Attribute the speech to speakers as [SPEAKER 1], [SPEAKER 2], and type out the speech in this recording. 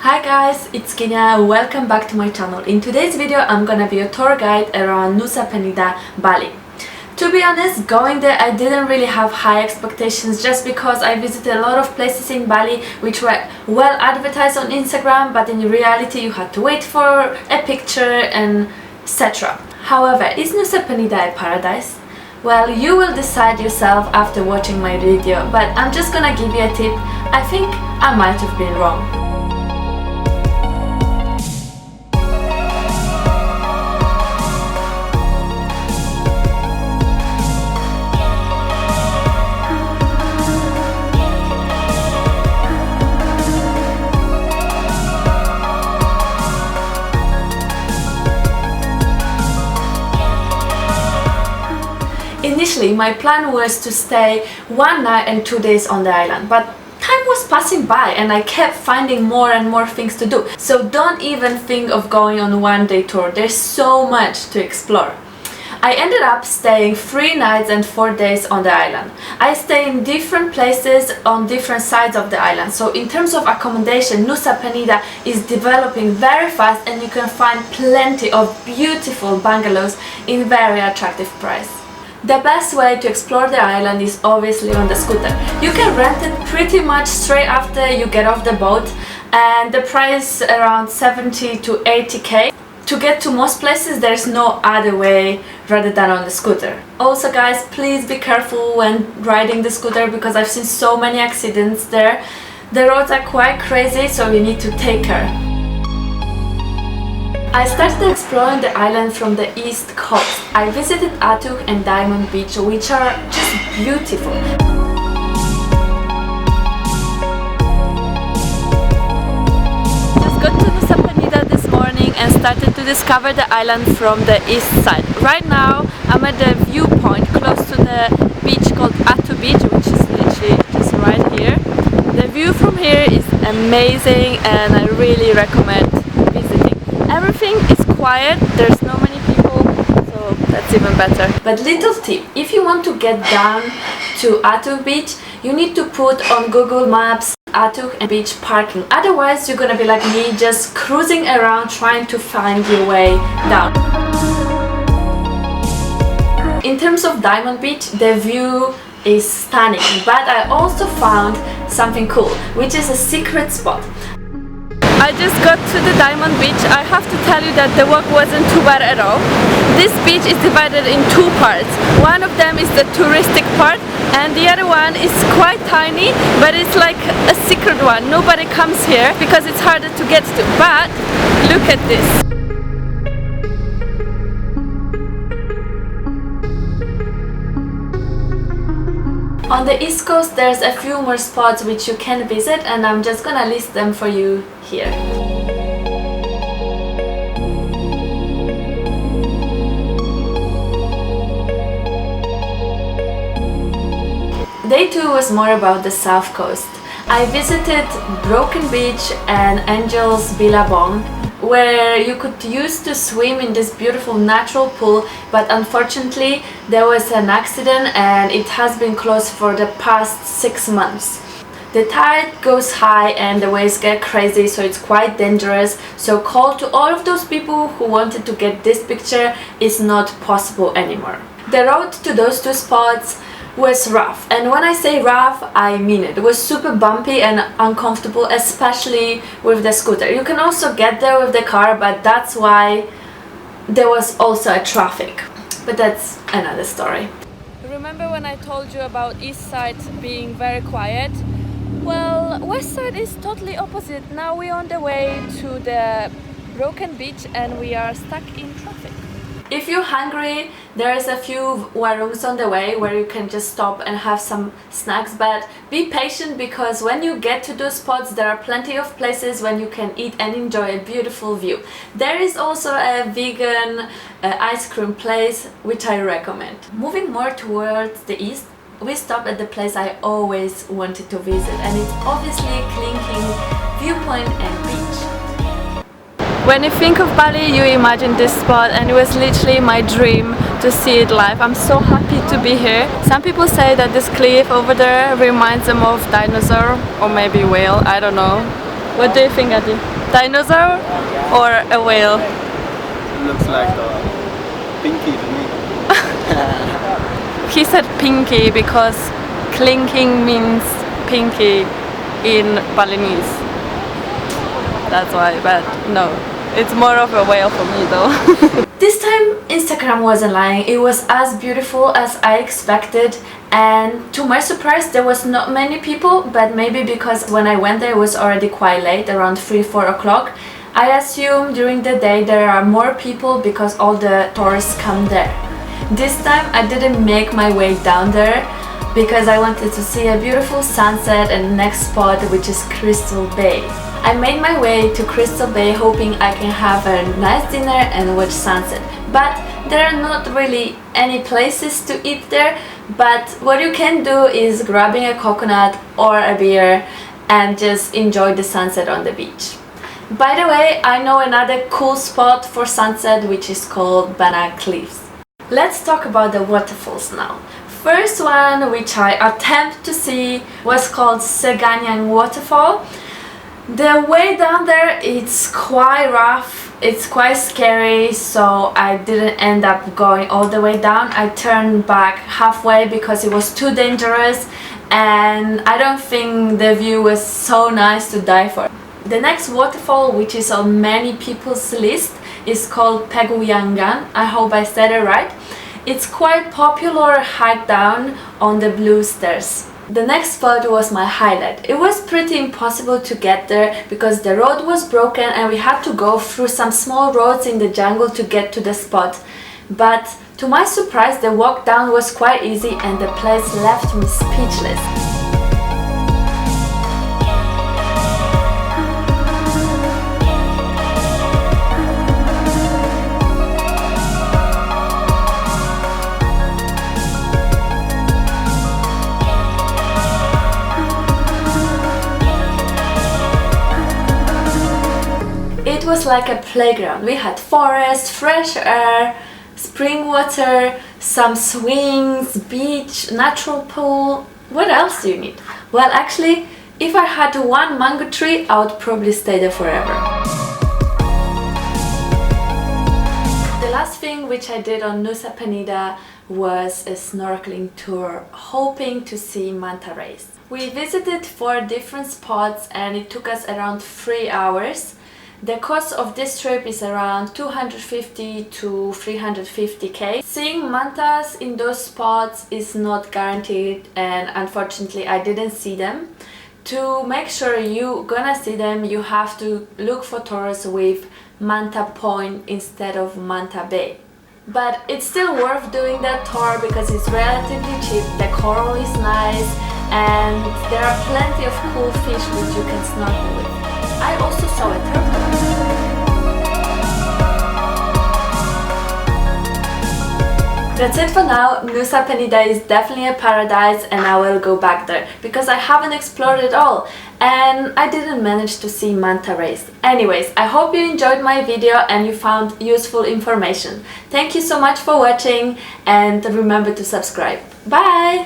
[SPEAKER 1] Hi guys, it's Kenya. Welcome back to my channel. In today's video I'm gonna be a tour guide around Nusa Penida, Bali. To be honest, going there I didn't really have high expectations just because I visited a lot of places in Bali which were well advertised on Instagram, but in reality you had to wait for a picture and etc. However, is Nusa Penida a paradise? Well, you will decide yourself after watching my video, but I'm just gonna give you a tip. I think I might have been wrong. Initially, my plan was to stay 1 night and 2 days on the island, but time was passing by and I kept finding more and more things to do. So don't even think of going on a one-day tour, there's so much to explore. I ended up staying 3 nights and 4 days on the island. I stay in different places on different sides of the island, so in terms of accommodation, Nusa Penida is developing very fast and you can find plenty of beautiful bungalows in very attractive price. The best way to explore the island is obviously on the scooter. You can rent it pretty much straight after you get off the boat, and the price around 70 to 80k. To get to most places there's no other way rather than on the scooter. Also guys, please be careful when riding the scooter because I've seen so many accidents there. The roads are quite crazy, so you need to take care. I started exploring the island from the east coast. I visited Atuk and Diamond Beach, which are just beautiful. Just got to Nusa Penida this morning and started to discover the island from the east side. Right now I'm at the viewpoint close to the beach called Atuk Beach, which is literally just right here. The view from here is amazing and I really recommend visiting. Everything is quiet, there's no many people, so that's even better. But little tip, if you want to get down to Atuk Beach, you need to put on Google Maps Atuk and beach parking. Otherwise you're gonna be like me, just cruising around trying to find your way down. In terms of Diamond Beach, the view is stunning, but I also found something cool, which is a secret spot. I just got to the Diamond Beach. I have to tell you that the walk wasn't too bad at all. This beach is divided in 2 parts. One of them is the touristic part and the other one is quite tiny, but it's like a secret one. Nobody comes here because it's harder to get to. But look at this. On the east coast there's a few more spots which you can visit and I'm just gonna list them for you here. Day 2 was more about the south coast. I visited Broken Beach and Angelo's Billabong, where you could use to swim in this beautiful natural pool, but unfortunately there was an accident and it has been closed for the past 6 months. The tide goes high and the waves get crazy, so it's quite dangerous, so call to all of those people who wanted to get this picture is not possible anymore. The road to those 2 spots was rough, and when I say rough I mean it. It was super bumpy and uncomfortable, especially with the scooter. You can also get there with the car, but that's why there was also a traffic, but that's another story. Remember when I told you about east side being very quiet? Well, west side is totally opposite. Now we're on the way to the Broken Beach and we are stuck in traffic. If you're hungry, there's a few warungs on the way where you can just stop and have some snacks, but be patient because when you get to those spots there are plenty of places when you can eat and enjoy a beautiful view. There is also a vegan ice cream place which I recommend. Moving more towards the east, we stopped at the place I always wanted to visit, and it's obviously Clinking Viewpoint and Beach. When you think of Bali, you imagine this spot, and it was literally my dream to see it live. I'm so happy to be here. Some people say that this cliff over there reminds them of dinosaur or maybe whale, I don't know. What do you think, Adi? Dinosaur or a whale?
[SPEAKER 2] Looks like a pinky to me.
[SPEAKER 1] He said pinky because clinking means pinky in Balinese. That's why, but no. It's more of a whale for me though. This time Instagram wasn't lying. It was as beautiful as I expected, and to my surprise there was not many people, but maybe because when I went there it was already quite late, around 3-4 o'clock. I assume during the day there are more people because all the tourists come there. This time I didn't make my way down there because I wanted to see a beautiful sunset and the next spot, which is Crystal Bay. I made my way to Crystal Bay hoping I can have a nice dinner and watch sunset. But there are not really any places to eat there, but what you can do is grabbing a coconut or a beer and just enjoy the sunset on the beach. By the way, I know another cool spot for sunset which is called Banana Cliffs. Let's talk about the waterfalls now. First one which I attempted to see was called Saigon Waterfall. The way down there it's quite rough, it's quite scary, so I didn't end up going all the way down. I turned back halfway because it was too dangerous and I don't think the view was so nice to die for. The next waterfall, which is on many people's list, is called Peguyangan. I hope I said it right. It's quite popular hike down on the blue stairs. The next spot was my highlight. It was pretty impossible to get there because the road was broken and we had to go through some small roads in the jungle to get to the spot. But to my surprise, the walk down was quite easy and the place left me speechless. It was like a playground. We had forest, fresh air, spring water, some swings, beach, natural pool. What else do you need? Well, actually, if I had one mango tree, I would probably stay there forever. The last thing which I did on Nusa Penida was a snorkeling tour, hoping to see manta rays. We visited 4 different spots and it took us around 3 hours. The cost of this trip is around 250 to 350k. Seeing mantas in those spots is not guaranteed and unfortunately I didn't see them. To make sure you're gonna see them, you have to look for tours with Manta Point instead of Manta Bay. But it's still worth doing that tour because it's relatively cheap, the coral is nice and there are plenty of cool fish which you can snorkel with. I also saw a turtle. That's it for now. Nusa Penida is definitely a paradise and I will go back there because I haven't explored it all and I didn't manage to see manta rays. Anyways, I hope you enjoyed my video and you found useful information. Thank you so much for watching and remember to subscribe. Bye!